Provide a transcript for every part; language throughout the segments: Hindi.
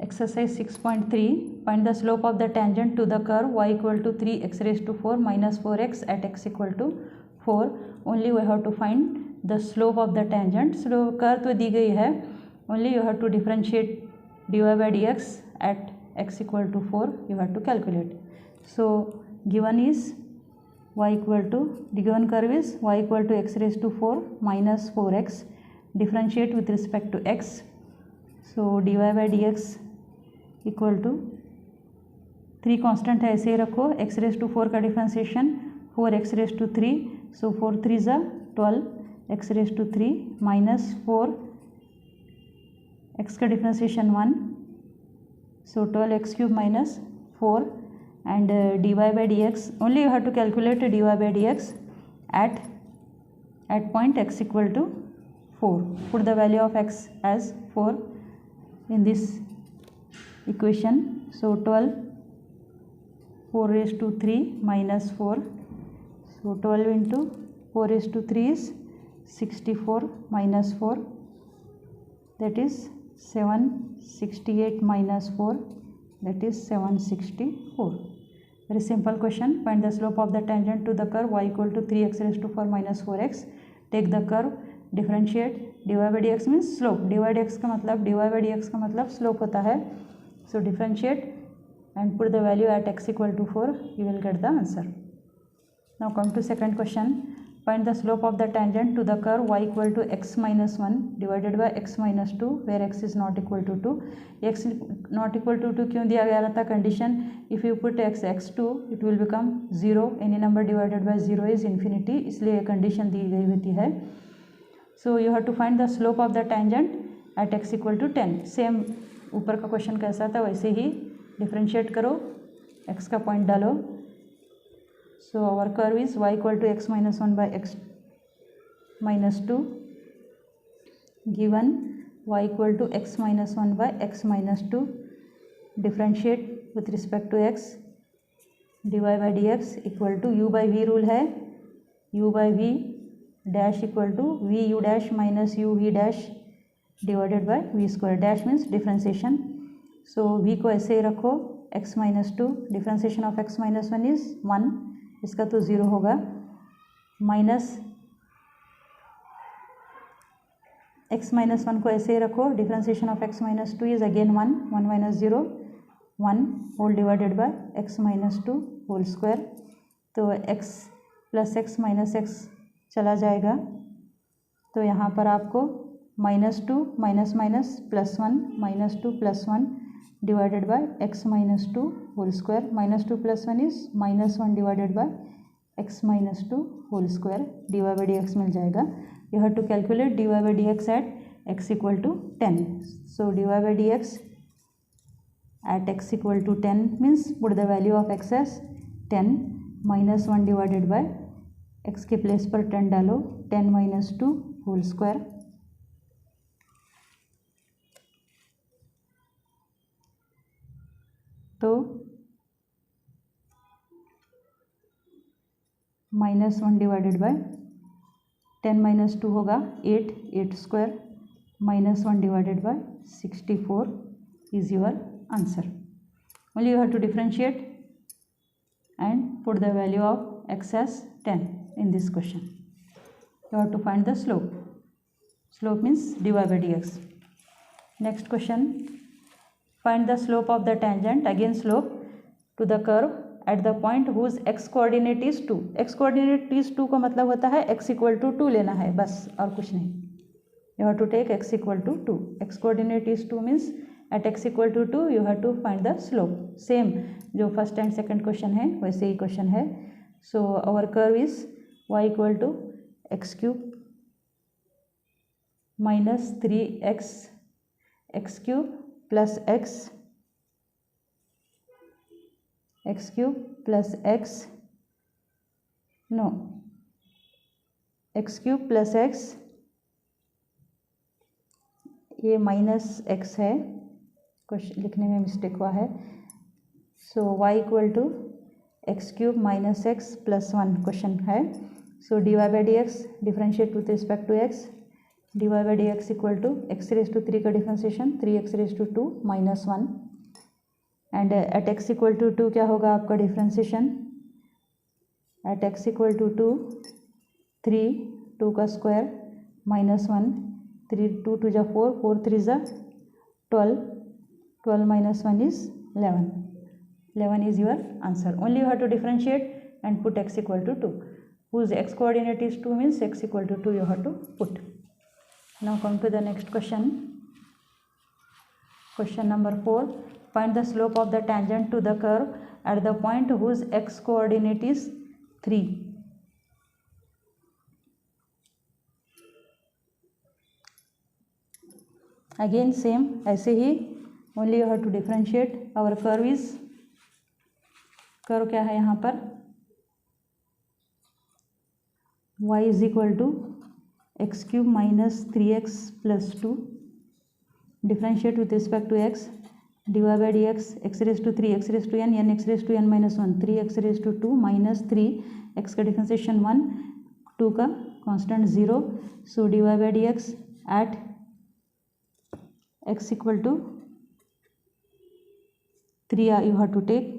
Exercise 6.3. Find the slope of the tangent to the curve y equal to 3x raised to 4 minus 4x at x equal to 4. Only we have to find the slope of the tangent. Slope curve तो दी गई है. Only you have to differentiate dy by dx at x equal to 4. You have to calculate. So given is y equal to, the given curve is y equal to x raised to 4 minus 4x. Differentiate with respect to x. So dy by dx equal to 3 constant है, ऐसे ही रखो. x रेज टू 4 का डिफ्रेंसिएशन 4x रेज टू 3, सो 4 3 ज़ा 12, x raise to 3 minus 4 x का differentiation 1, so 12x cube minus 4 and dy by dx. Only you have to calculate dy by dx at point x equal to 4. Put the value of x as 4 in this equation. So 12 4 raised to 3 minus 4, so 12 into 4 raised to 3 is 64 minus 4, that is 768 minus 4, that is 764. Very simple question. Find the slope of the tangent to the curve y equal to 3x raised to 4 minus 4x. Take the curve, differentiate. dy by dx means slope. dy by dx का मतलब slope होता है. So differentiate and put the value at x equal to 4. You will get the answer. Now come to second question. Find the slope of the tangent to the curve y equal to x minus 1 divided by x minus 2 where x is not equal to 2. x not equal to 2 क्यों दिया गया था condition? If you put x2 it will become 0. Any number divided by 0 is infinity. इसलिए condition दी गई होती है. So you have to find the slope of the tangent at x equal to 10. Same ऊपर का क्वेश्चन कैसा था वैसे ही डिफ्रेंशिएट करो, x का पॉइंट डालो. So our curve is y equal to x minus 1 by x minus 2. Given y equal to x minus 1 by x minus 2. Differentiate with respect to x. dy by dx equal to u by v rule है. u by v dash equal to v u dash minus u v dash divided by v square. Dash means differentiation. So v को ऐसे ही रखो, x minus 2, differentiation of x minus 1 is 1, इसका तो 0 होगा. माइनस x माइनस 1 को ऐसे ही रखो, differentiation of x minus 2 is again 1, 1 minus 0 1 whole divided by x minus 2 whole square. तो x plus x minus x चला जाएगा, तो यहाँ पर आपको minus 2 minus minus plus 1 minus 2 plus 1 divided by x minus 2 whole square. Minus 2 plus 1 is minus 1 divided by x minus 2 whole square. dy by dx मिल जाएगा. You have to calculate dy by dx at x equal to 10. So dy by dx at x equal to 10 means put the value of x as 10 minus 1 divided by x के प्लेस पर 10 डालो, 10 माइनस 2 होल स्क्वायर. तो माइनस 1 डिवाइडेड बाय 10 माइनस 2 होगा 8, 8 square minus 1 divided by 64 is your answer. Only you have to differentiate and put the value of x as 10 in this question. You have to find the slope. Slope means dy by dx. Next question. Find the slope of the tangent, again slope, to the curve at the point whose x coordinate is 2. x coordinate is 2 का मतलब होता है x equal to 2 लेना है, बस और कुछ नहीं. You have to take x equal to 2. x coordinate is 2 means at x equal to 2 you have to find the slope. Same जो first and second question है वैसे ही question है. So our curve is y equal to x cube minus 3x x cube plus x cube plus x cube plus x, ये माइनस x है, कुछ लिखने में मिस्टेक हुआ है. So y equal to x cube minus x plus 1 question है. So dy by dx differentiate with respect to x. dy by dx equal to x raise to 3 का differentiation 3x raise to 2 minus 1 and at x equal to 2 क्या होगा आपका differentiation at x equal to 2 3 2 का स्क्वायर माइनस 1 3 2 2 जा 4 4 3 जा 12 12 minus 1 is 11 11 is your answer. Only you have to differentiate and put x equal to 2 whose x coordinate is 2 means x equal to 2 you have to put. Now come to the next question. Question number 4. Find the slope of the tangent to the curve at the point whose x coordinate is 3. Again same ऐसे ही only you have to differentiate. Our curve is curve क्या है यहाँ पर y is equal to x cube minus 3x plus 2 differentiate with respect to x dy by dx x raised to 3 x raised to n x raised to n minus 1 3x raised to 2 minus 3 x का डिफरेंशिएशन 1 2 का constant 0 so dy by dx at x equal to 3 you have to take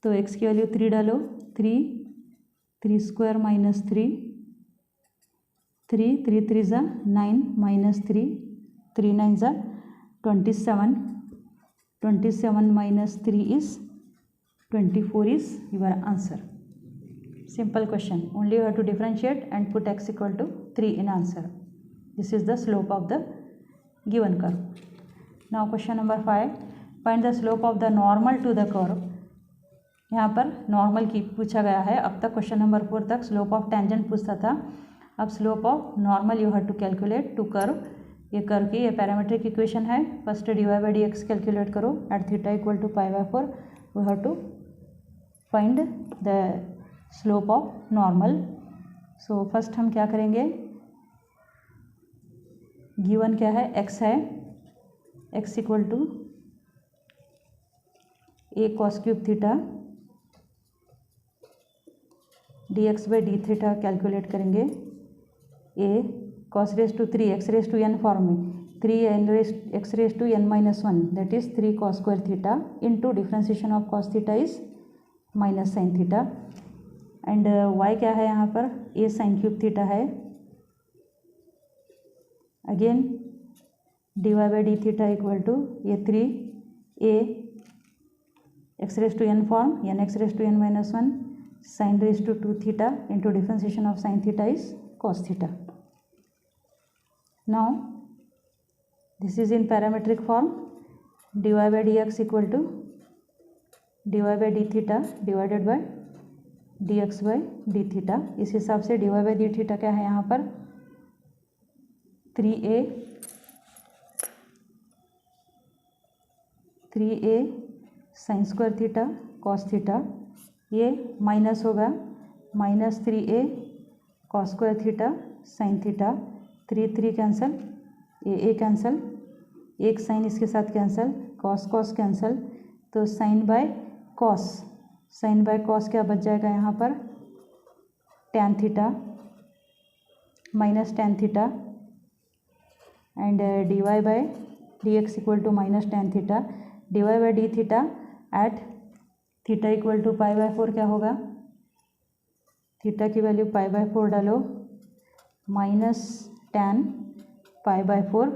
तो x की वैल्यू 3 डालो 3 स्क्वायर माइनस 3 3 3 जा 9 माइनस 3 3 9 जा 27 27 minus 3 is 24 is your answer. Simple question. Only you have to differentiate and put x equal to 3 in answer. This is the slope of the given curve. Now question number 5. Find the slope of the normal to the curve. यहाँ पर नॉर्मल की पूछा गया है. अब तक क्वेश्चन नंबर 4 तक स्लोप ऑफ टेंजेंट पूछता था. अब slope of normal you have to calculate to curve. ये कर्व की ये पैरामीट्रिक इक्वेशन है. First d Y by D x calculate करो at theta equal to pi by 4. We have to find the slope of normal. So first हम क्या करेंगे, गिवन क्या है x है, x equal to a cos cube theta d x by D theta calculate करेंगे. a cos raise to 3 x raise to n form में 3 x raise to n minus 1 that is 3 cos square theta into differentiation of cos theta is minus sine theta. And y क्या है यहाँ पर, a साइन क्यूब थीटा है. Again D Y by D theta equal to ये 3 a x raise to n form n x raise to n minus 1 sin raised to 2 theta into differentiation of sin theta is cos theta. Now this is in parametric form. dy by dx equal to dy by d theta divided by dx by d theta. इस हिसाब से dy by d theta क्या है यहाँ पर 3a sin square theta cos theta. ये माइनस होगा minus 3a cos square theta sine theta. 3 3 cancel, a cancel, एक साइन इसके साथ कैंसल, cos cos कैंसल. तो साइन बाय कॉस क्या बच जाएगा यहाँ पर tan theta minus tan theta. And dy by d x equal to minus tan theta. dy by d theta at theta equal to pi by 4 क्या होगा, थीटा की वैल्यू पाई बाय 4 डालो minus tan pi by 4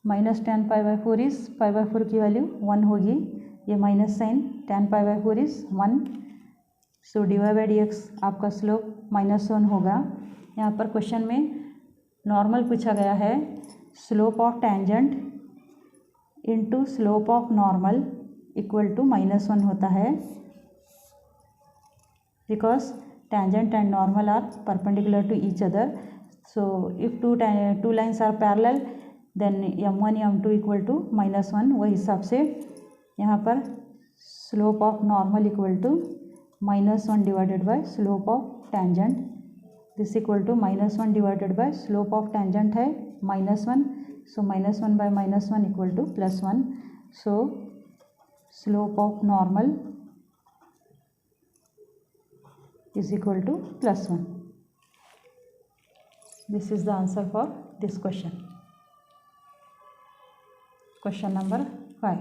minus tan pi by 4 is pi by 4 की वैल्यू 1 होगी. ये minus sine tan pi by 4 is 1. So D Y by D X आपका स्लोप -1 होगा. यहाँ पर क्वेश्चन में नॉर्मल पूछा गया है. Slope of tangent into slope of normal equal to -1 होता है because tangent and normal are perpendicular to each other. So if two lines are parallel then m1 m2 equal to -1. वही हिसाब से यहाँ पर slope of normal equal to -1 divided by slope of tangent. This equal to -1 divided by slope of tangent है -1. So -1 by -1 equal to +1. So slope of normal is equal to +1. This is the answer for this question. Question number 5.